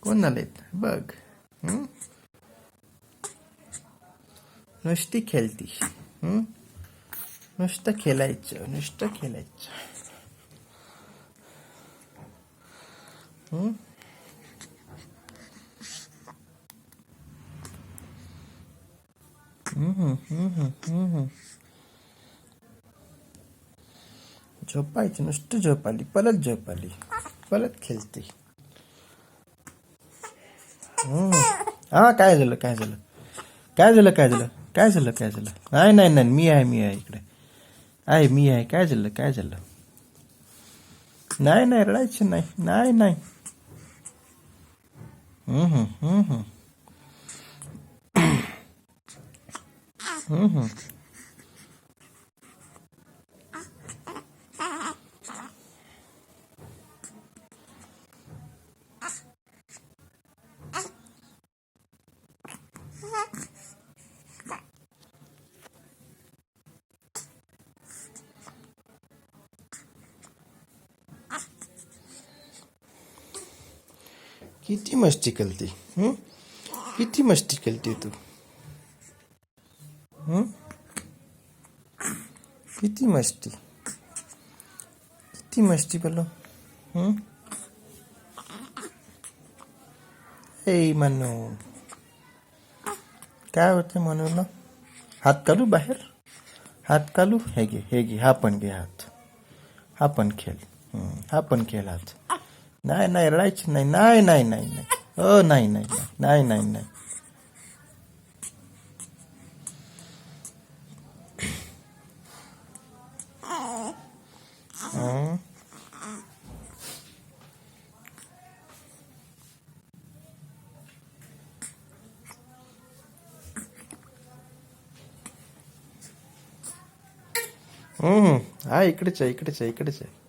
कोण आलेत बघ. नुसती खेळती. नुसतं खेळायचं, नुसतं खेळायचं. झोपायचं, नुसतं झोपाली, परत झोपाली, परत खेळते. हा काय झालं, काय झालं, काय झालं, काय झालं, काय झालं, काय झालं. नाही नाही नाही, मी आहे इकडे आहे, मी आहे. काय झालं, काय झालं. नाही नाही, रडायचं नाही, नाही नाही. किती मस्ती करते. किती मस्ती करते तू. किती मस्ती, किती मस्ती बोलो. ए मनू, काय होते मनूला. हात काढू बाहेर, हात काढू. हे घे, हे घे, हा पण घे हात, हा पण खेळ. हा पण खेळ हात. नाही नाही, रडायचं नाही, नाही नाही नाही नाही. हो नाही नाही नाही नाही नाही. हा इकडेच आहे, इकडेच आहे, इकडेच आहे.